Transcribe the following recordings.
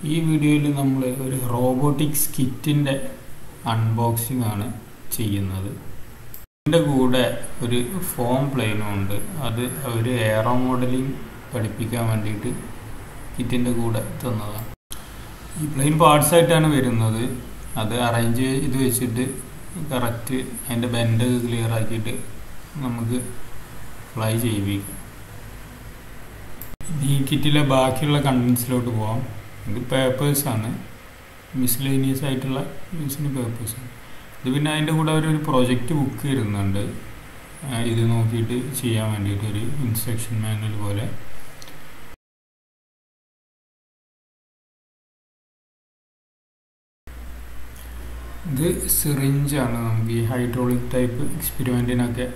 ഈ വീഡിയോയിൽ നമ്മൾ ഒരു റോബോട്ടിക്സ് കിറ്റിൻ്റെ അൺബോക്സിംഗ് ആണ് ചെയ്യുന്നത്. ഇതിൻ്റെ കൂടെ ഒരു ഫോം പ്ലെയിനും ഉണ്ട്. അത് അവർ എയറോ മോഡലിംഗ് പഠിപ്പിക്കാൻ വേണ്ടിയിട്ട് കിറ്റിൻ്റെ കൂടെ തന്നതാണ്. ഈ പ്ലെയിൻ പാർട്സായിട്ടാണ് വരുന്നത്. അത് അറേഞ്ച് ചെയ്ത് വെച്ചിട്ട് കറക്റ്റ് അതിൻ്റെ ബെൻഡ് ക്ലിയർ ആക്കിയിട്ട് നമുക്ക് ഫ്ലൈ ചെയ്യിപ്പിക്കാം. ഈ കിറ്റിലെ ബാക്കിയുള്ള കണ്ടൻസിലോട്ട് പോകാം. ഇത് പേപ്പേഴ്സാണ്, മിസ്ലേനിയസ് ആയിട്ടുള്ള യൂസിന് പേപ്പേഴ്സാണ്. ഇത് പിന്നെ അതിൻ്റെ കൂടെ ഒരു പ്രൊജക്റ്റ് ബുക്ക് വരുന്നുണ്ട്. ഇത് നോക്കിയിട്ട് ചെയ്യാൻ വേണ്ടിയിട്ടൊരു ഇൻസ്ട്രക്ഷൻ മാനുവൽ പോലെ. ഇത് സിറിഞ്ചാണ്. നമുക്ക് ഈ ഹൈഡ്രോളിക് ടൈപ്പ് എക്സ്പെരിമെൻറ്റിനൊക്കെ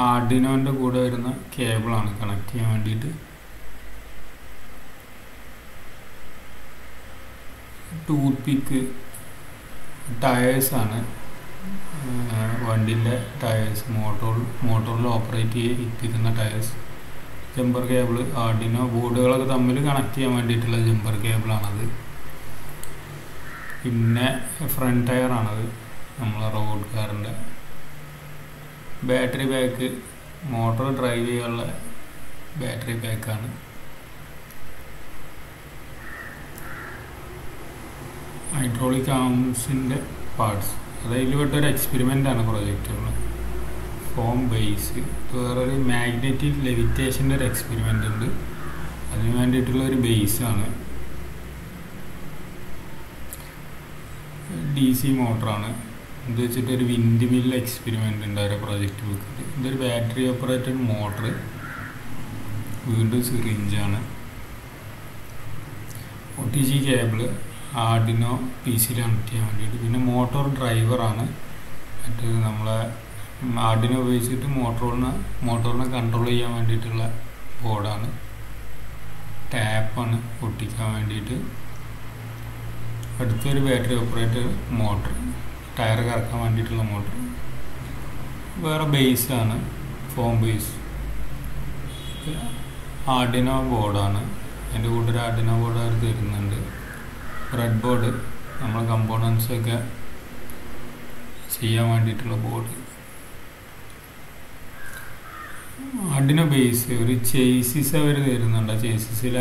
ആർഡിനോൻ്റെ കൂടെ വരുന്ന കേബിളാണ് കണക്ട് ചെയ്യാൻ വേണ്ടിയിട്ട്. ടൂത്ത് പിക്ക്, ടയേഴ്സാണ്, വണ്ടിൻ്റെ ടയേഴ്സ്, മോട്ടോറിൽ ഓപ്പറേറ്റ് ചെയ്യിപ്പിക്കുന്ന ടയേഴ്സ്. ജമ്പർ കേബിൾ, ആർഡിനോ ബോർഡുകളൊക്കെ തമ്മിൽ കണക്ട് ചെയ്യാൻ വേണ്ടിയിട്ടുള്ള ജമ്പർ കേബിളാണത്. പിന്നെ ഫ്രണ്ട് ടയറാണത്, നമ്മളെ റോഡ് കാറിൻ്റെ. ബാറ്ററി പാക്ക്, മോട്ടോർ ഡ്രൈവ് ചെയ്യാനുള്ള ബാറ്ററി പാക്കാണ്. ഹൈഡ്രോളിക് ആംസിൻ്റെ പാർട്സ്, അതിൽ പെട്ടൊരു എക്സ്പെരിമെൻ്റാണ് പ്രൊജക്റ്റുകൾ. ഫോം ബേസ്, വേറൊരു മാഗ്നറ്റിക് ലെവിറ്റേഷൻ്റെ ഒരു എക്സ്പെരിമെൻ്റ് ഉണ്ട്. അതിന് വേണ്ടിയിട്ടുള്ള ഒരു ബേസാണ്. DC മോട്ടറാണ്. ഇത് വെച്ചിട്ടൊരു വിൻഡ് മിൽ എക്സ്പെരിമെൻ്റ് ഉണ്ട് അവരുടെ പ്രൊജക്റ്റ് ബുക്കിൽ. ഇതൊരു ബാറ്ററി ഓപ്പറേറ്റഡ് മോട്ടർ, വീണ്ടും സിറിഞ്ചാണ്. OTG cable, Arduino PC connect ചെയ്യാൻ വേണ്ടിയിട്ട്. പിന്നെ മോട്ടോർ ഡ്രൈവറാണ്. മറ്റേത് നമ്മളെ ആർഡിനോ ഉപയോഗിച്ചിട്ട് മോട്ടോറിനെ കൺട്രോൾ ചെയ്യാൻ വേണ്ടിയിട്ടുള്ള ബോർഡാണ്. ടാപ്പാണ് ഒട്ടിക്കാൻ വേണ്ടിയിട്ട്. അടുത്തൊരു ബാറ്ററി ഓപ്പറേറ്റഡ് മോട്ടർ, ടയർ കറക്കാൻ വേണ്ടിയിട്ടുള്ള മോട്ടർ. വേറെ ബേസാണ്, ഫോം ബേസ്. ആർഡിനോ ബോർഡാണ്. അതിൻ്റെ കൂടെ ഒരു ആർഡിനോ ബോർഡ് അവർ തരുന്നുണ്ട്. ബ്രെഡ് ബോർഡ്, നമ്മളെ കമ്പോണൻസൊക്കെ ചെയ്യാൻ വേണ്ടിയിട്ടുള്ള ബോർഡ്. ആർഡിനോ ബേസ്, ഒരു ചേസിസ് അവർ തരുന്നുണ്ട്. ആ ചേസിസിൽ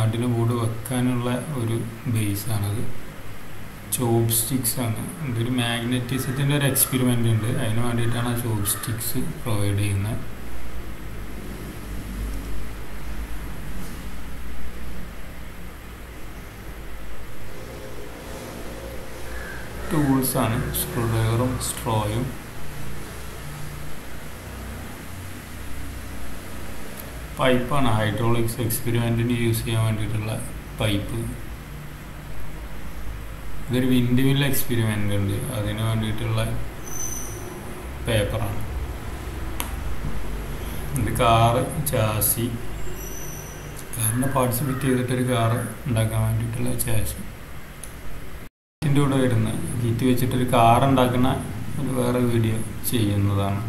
ആർഡിനോ ബോർഡ് വെക്കാനുള്ള ഒരു ബേസാണത്. ചോപ്പ് സ്റ്റിക്സ് ആണ്. ഇതൊരു മാഗ്നറ്റിസത്തിൻ്റെ ഒരു എക്സ്പെരിമെൻ്റ് ഉണ്ട്. അതിന് വേണ്ടിയിട്ടാണ് ആ ചോപ്പ് സ്റ്റിക്സ് പ്രൊവൈഡ് ചെയ്യുന്നത്. ടൂൾസാണ്, സ്ക്രൂ ഡ്രൈവറും സ്ട്രോയും. പൈപ്പാണ്, ഹൈഡ്രോളിക്സ് എക്സ്പെരിമെൻറ്റിന് യൂസ് ചെയ്യാൻ വേണ്ടിയിട്ടുള്ള പൈപ്പ്. ഇതൊരു വിൻഡ് മിൽ എക്സ്പെരിമെൻ്റ് ഉണ്ട്, അതിന് വേണ്ടിയിട്ടുള്ള പേപ്പറാണ്. ഇത് കാറ്, ചാസി, കാറിൻ്റെ പാർട്സ് ഫിറ്റ് ചെയ്തിട്ടൊരു കാറ് ഉണ്ടാക്കാൻ വേണ്ടിയിട്ടുള്ള ചാസി. ഇതിൻ്റെ കൂടെ വരുന്ന കിറ്റ് വെച്ചിട്ടൊരു കാർ ഉണ്ടാക്കുന്ന ഒരു വേറെ വീഡിയോ ചെയ്യുന്നതാണ്.